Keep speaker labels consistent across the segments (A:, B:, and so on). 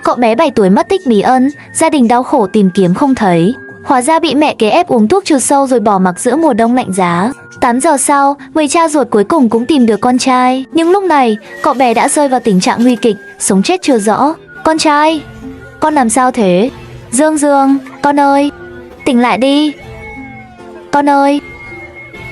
A: Cậu bé 7 tuổi mất tích bí ẩn, gia đình đau khổ tìm kiếm không thấy. Hóa ra bị mẹ kế ép uống thuốc trừ sâu rồi bỏ mặc giữa mùa đông lạnh giá. 8 giờ sau, người cha ruột cuối cùng cũng tìm được con trai. Nhưng lúc này, cậu bé đã rơi vào tình trạng nguy kịch, sống chết chưa rõ. Con trai, con làm sao thế? Dương Dương, con ơi, tỉnh lại đi. Con ơi.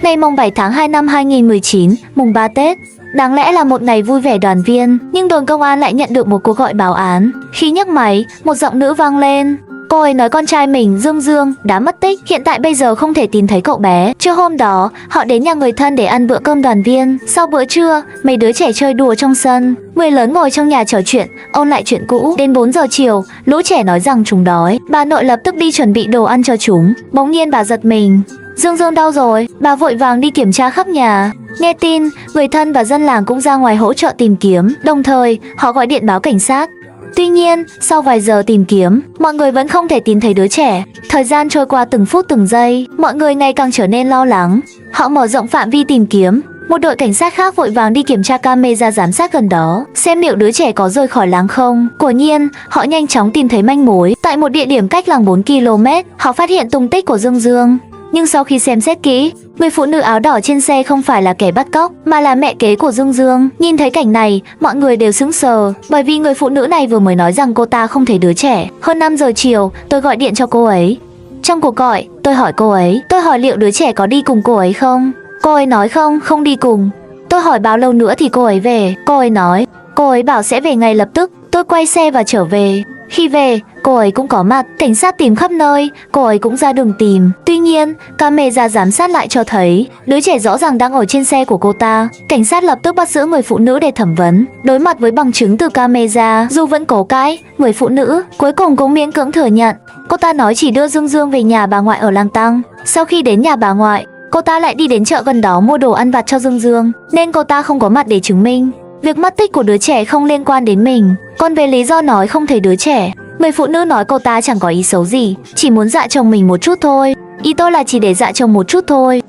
A: Ngày mùng 7 tháng 2 năm 2019, mùng 3 Tết. Đáng lẽ là một ngày vui vẻ đoàn viên, nhưng đồn công an lại nhận được một cuộc gọi báo án. Khi nhấc máy, một giọng nữ vang lên. Cô ấy nói con trai mình, Dương Dương, đã mất tích, hiện tại bây giờ không thể tìm thấy cậu bé. Trưa hôm đó, họ đến nhà người thân để ăn bữa cơm đoàn viên. Sau bữa trưa, mấy đứa trẻ chơi đùa trong sân. Người lớn ngồi trong nhà trò chuyện, ôn lại chuyện cũ. Đến 4 giờ chiều, lũ trẻ nói rằng chúng đói. Bà nội lập tức đi chuẩn bị đồ ăn cho chúng. Bỗng nhiên bà giật mình. Dương Dương đâu rồi? Bà vội vàng đi kiểm tra khắp nhà. Nghe tin, người thân và dân làng cũng ra ngoài hỗ trợ tìm kiếm. Đồng thời, họ gọi điện báo cảnh sát. Tuy nhiên, sau vài giờ tìm kiếm, mọi người vẫn không thể tìm thấy đứa trẻ. Thời gian trôi qua từng phút từng giây, mọi người ngày càng trở nên lo lắng. Họ mở rộng phạm vi tìm kiếm. Một đội cảnh sát khác vội vàng đi kiểm tra camera giám sát gần đó, xem liệu đứa trẻ có rời khỏi làng không. Quả nhiên, họ nhanh chóng tìm thấy manh mối. Tại một địa điểm cách làng 4 km, họ phát hiện tung tích của Dương Dương. Nhưng sau khi xem xét kỹ, người phụ nữ áo đỏ trên xe không phải là kẻ bắt cóc, mà là mẹ kế của Dương Dương. Nhìn thấy cảnh này, mọi người đều sững sờ, bởi vì người phụ nữ này vừa mới nói rằng cô ta không thấy đứa trẻ. Hơn 5 giờ chiều, tôi gọi điện cho cô ấy. Trong cuộc gọi, tôi hỏi cô ấy, tôi hỏi liệu đứa trẻ có đi cùng cô ấy không? Cô ấy nói không đi cùng. Tôi hỏi bao lâu nữa thì cô ấy về. Cô ấy nói, cô ấy bảo sẽ về ngay lập tức. Tôi quay xe và trở về. Khi về, cô ấy cũng có mặt, cảnh sát tìm khắp nơi, cô ấy cũng ra đường tìm. Tuy nhiên, camera giám sát lại cho thấy đứa trẻ rõ ràng đang ở trên xe của cô ta. Cảnh sát lập tức bắt giữ người phụ nữ để thẩm vấn. Đối mặt với bằng chứng từ camera, dù vẫn cố cãi, người phụ nữ cuối cùng cũng miễn cưỡng thừa nhận. Cô ta nói chỉ đưa Dương Dương về nhà bà ngoại ở Lang Tăng. Sau khi đến nhà bà ngoại, cô ta lại đi đến chợ gần đó mua đồ ăn vặt cho Dương Dương, nên cô ta không có mặt để chứng minh việc mất tích của đứa trẻ không liên quan đến mình. Còn về lý do nói không thấy đứa trẻ, người phụ nữ nói cô ta chẳng có ý xấu gì, chỉ muốn dọa chồng mình một chút thôi. Ý tôi là chỉ để dọa chồng một chút thôi.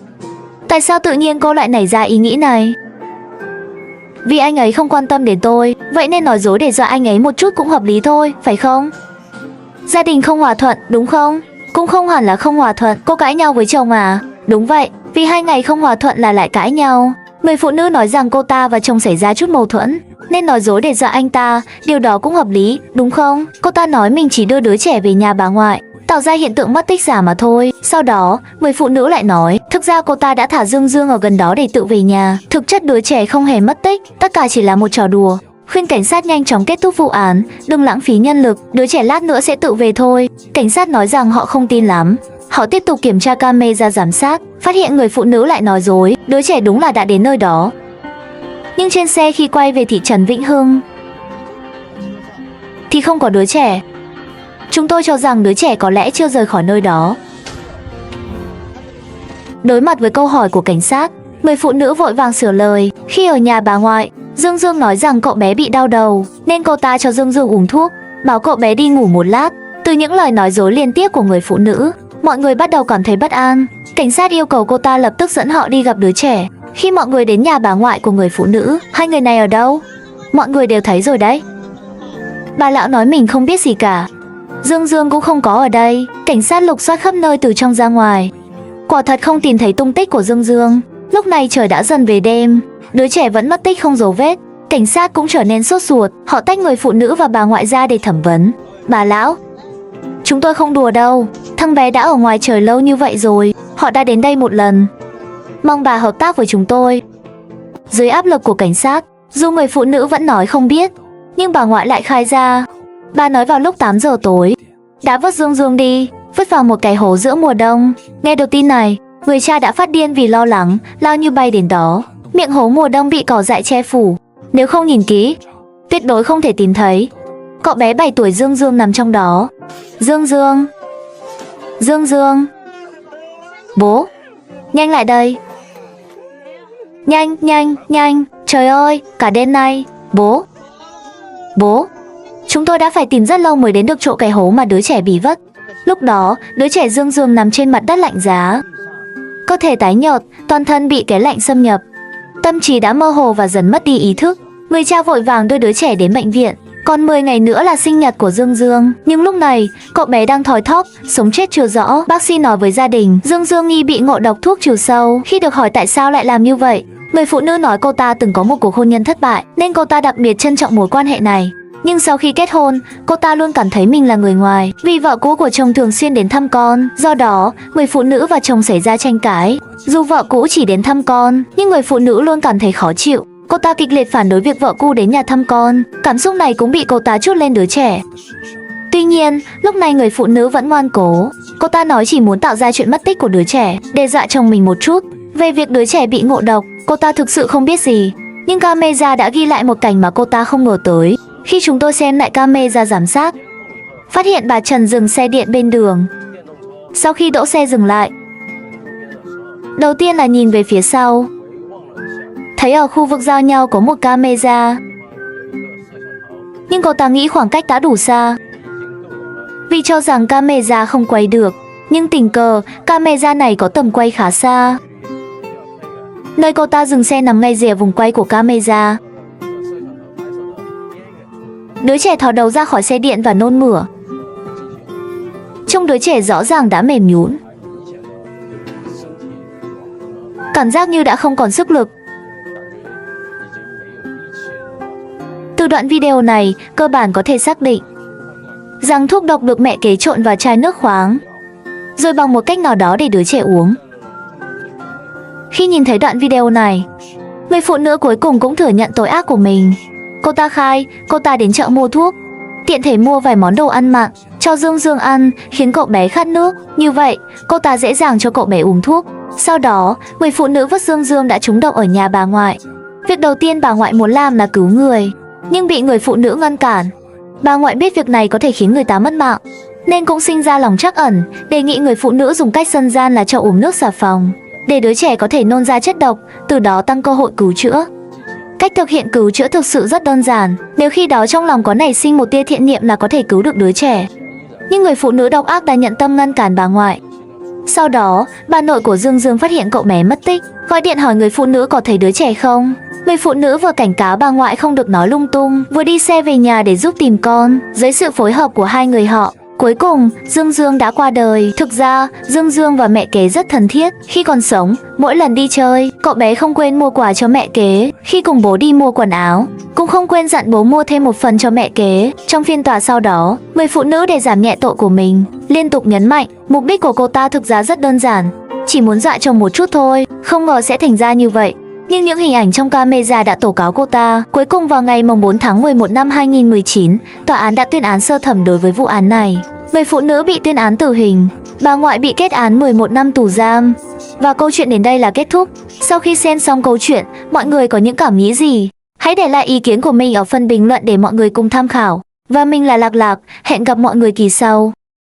A: Tại sao tự nhiên cô lại nảy ra ý nghĩ này? Vì anh ấy không quan tâm đến tôi, vậy nên nói dối để dọa anh ấy một chút cũng hợp lý thôi, phải không? Gia đình không hòa thuận, đúng không? Cũng không hẳn là không hòa thuận, cô cãi nhau với chồng à? Đúng vậy, vì 2 ngày không hòa thuận là lại cãi nhau. Người phụ nữ nói rằng cô ta và chồng xảy ra chút mâu thuẫn, nên nói dối để dọa anh ta, điều đó cũng hợp lý, đúng không? Cô ta nói mình chỉ đưa đứa trẻ về nhà bà ngoại, tạo ra hiện tượng mất tích giả mà thôi. Sau đó, người phụ nữ lại nói, thực ra cô ta đã thả Dương Dương ở gần đó để tự về nhà. Thực chất đứa trẻ không hề mất tích, tất cả chỉ là một trò đùa. Khuyên cảnh sát nhanh chóng kết thúc vụ án, đừng lãng phí nhân lực, đứa trẻ lát nữa sẽ tự về thôi. Cảnh sát nói rằng họ không tin lắm. Họ tiếp tục kiểm tra camera giám sát, phát hiện người phụ nữ lại nói dối, đứa trẻ đúng là đã đến nơi đó. Nhưng trên xe khi quay về thị trấn Vĩnh Hưng thì không có đứa trẻ. Chúng tôi cho rằng đứa trẻ có lẽ chưa rời khỏi nơi đó. Đối mặt với câu hỏi của cảnh sát, người phụ nữ vội vàng sửa lời. Khi ở nhà bà ngoại, Dương Dương nói rằng cậu bé bị đau đầu, nên cô ta cho Dương Dương uống thuốc, bảo cậu bé đi ngủ một lát. Từ những lời nói dối liên tiếp của người phụ nữ, mọi người bắt đầu cảm thấy bất an. Cảnh sát yêu cầu cô ta lập tức dẫn họ đi gặp đứa trẻ. Khi mọi người đến nhà bà ngoại của người phụ nữ, 2 người này ở đâu? Mọi người đều thấy rồi đấy. Bà lão nói mình không biết gì cả. Dương Dương cũng không có ở đây. Cảnh sát lục soát khắp nơi từ trong ra ngoài. Quả thật không tìm thấy tung tích của Dương Dương. Lúc này trời đã dần về đêm, đứa trẻ vẫn mất tích không dấu vết. Cảnh sát cũng trở nên sốt ruột. Họ tách người phụ nữ và bà ngoại ra để thẩm vấn. Bà lão, chúng tôi không đùa đâu. Thằng bé đã ở ngoài trời lâu như vậy rồi. Họ đã đến đây một lần. Mong bà hợp tác với chúng tôi. Dưới áp lực của cảnh sát, dù người phụ nữ vẫn nói không biết, nhưng bà ngoại lại khai ra. Bà nói vào lúc 8 giờ tối đã vứt Dương Dương đi, vứt vào một cái hố giữa mùa đông. Nghe được tin này, người cha đã phát điên vì lo lắng, lao như bay đến đó. Miệng hố mùa đông bị cỏ dại che phủ, nếu không nhìn kỹ, tuyệt đối không thể tìm thấy. Cậu bé 7 tuổi Dương Dương nằm trong đó. Dương Dương, Dương Dương, bố, nhanh lại đây. Nhanh, nhanh, nhanh, trời ơi, cả đêm nay, bố. Bố, chúng tôi đã phải tìm rất lâu mới đến được chỗ cái hố mà đứa trẻ bị vứt. Lúc đó, đứa trẻ Dương Dương nằm trên mặt đất lạnh giá. Cơ thể tái nhợt, toàn thân bị cái lạnh xâm nhập. Tâm trí đã mơ hồ và dần mất đi ý thức. Người cha vội vàng đưa đứa trẻ đến bệnh viện. Còn 10 ngày nữa là sinh nhật của Dương Dương. Nhưng lúc này, cậu bé đang thoi thóp, sống chết chưa rõ. Bác sĩ nói với gia đình, Dương Dương nghi bị ngộ độc thuốc trừ sâu. Khi được hỏi tại sao lại làm như vậy, người phụ nữ nói cô ta từng có một cuộc hôn nhân thất bại, nên cô ta đặc biệt trân trọng mối quan hệ này. Nhưng sau khi kết hôn, cô ta luôn cảm thấy mình là người ngoài, vì vợ cũ của chồng thường xuyên đến thăm con. Do đó, người phụ nữ và chồng xảy ra tranh cãi. Dù vợ cũ chỉ đến thăm con, nhưng người phụ nữ luôn cảm thấy khó chịu. Cô ta kịch liệt phản đối việc vợ cũ đến nhà thăm con. Cảm xúc này cũng bị cô ta trút lên đứa trẻ. Tuy nhiên, lúc này người phụ nữ vẫn ngoan cố. Cô ta nói chỉ muốn tạo ra chuyện mất tích của đứa trẻ, đe dọa chồng mình một chút. Về việc đứa trẻ bị ngộ độc, cô ta thực sự không biết gì. Nhưng camera đã ghi lại một cảnh mà cô ta không ngờ tới. Khi chúng tôi xem lại camera giám sát, phát hiện bà Trần dừng xe điện bên đường. Sau khi đỗ xe dừng lại, đầu tiên là nhìn về phía sau, thấy ở khu vực giao nhau có một camera. Nhưng cô ta nghĩ khoảng cách đã đủ xa, vì cho rằng camera không quay được. Nhưng tình cờ, camera này có tầm quay khá xa. Nơi cô ta dừng xe nằm ngay rìa vùng quay của camera. Đứa trẻ thò đầu ra khỏi xe điện và nôn mửa. Trông đứa trẻ rõ ràng đã mềm nhũn, cảm giác như đã không còn sức lực. Từ đoạn video này, cơ bản có thể xác định rằng thuốc độc được mẹ kế trộn vào chai nước khoáng, rồi bằng một cách nào đó để đứa trẻ uống. Khi nhìn thấy đoạn video này, người phụ nữ cuối cùng cũng thừa nhận tội ác của mình. Cô ta khai, cô ta đến chợ mua thuốc, tiện thể mua vài món đồ ăn mặn cho Dương Dương ăn, khiến cậu bé khát nước. Như vậy, cô ta dễ dàng cho cậu bé uống thuốc. Sau đó, người phụ nữ vứt Dương Dương đã trúng độc ở nhà bà ngoại. Việc đầu tiên bà ngoại muốn làm là cứu người, nhưng bị người phụ nữ ngăn cản. Bà ngoại biết việc này có thể khiến người ta mất mạng, nên cũng sinh ra lòng trắc ẩn, đề nghị người phụ nữ dùng cách dân gian là cho uống nước xà phòng, để đứa trẻ có thể nôn ra chất độc, từ đó tăng cơ hội cứu chữa. Cách thực hiện cứu chữa thực sự rất đơn giản, nếu khi đó trong lòng có nảy sinh một tia thiện niệm là có thể cứu được đứa trẻ. Nhưng người phụ nữ độc ác đã nhận tâm ngăn cản bà ngoại. Sau đó, bà nội của Dương Dương phát hiện cậu bé mất tích, gọi điện hỏi người phụ nữ có thấy đứa trẻ không. Người phụ nữ vừa cảnh cáo bà ngoại không được nói lung tung, vừa đi xe về nhà để giúp tìm con. Dưới sự phối hợp của hai người họ, cuối cùng, Dương Dương đã qua đời. Thực ra, Dương Dương và mẹ kế rất thân thiết. Khi còn sống, mỗi lần đi chơi, cậu bé không quên mua quà cho mẹ kế. Khi cùng bố đi mua quần áo, cũng không quên dặn bố mua thêm một phần cho mẹ kế. Trong phiên tòa sau đó, người phụ nữ để giảm nhẹ tội của mình, liên tục nhấn mạnh, mục đích của cô ta thực ra rất đơn giản, chỉ muốn dọa chồng một chút thôi, không ngờ sẽ thành ra như vậy. Nhưng những hình ảnh trong camera đã tố cáo cô ta. Cuối cùng vào ngày 4 tháng 11 năm 2019, tòa án đã tuyên án sơ thẩm đối với vụ án này. Người phụ nữ bị tuyên án tử hình, bà ngoại bị kết án 11 năm tù giam. Và câu chuyện đến đây là kết thúc. Sau khi xem xong câu chuyện, mọi người có những cảm nghĩ gì? Hãy để lại ý kiến của mình ở phần bình luận để mọi người cùng tham khảo. Và mình là Lạc Lạc, hẹn gặp mọi người kỳ sau.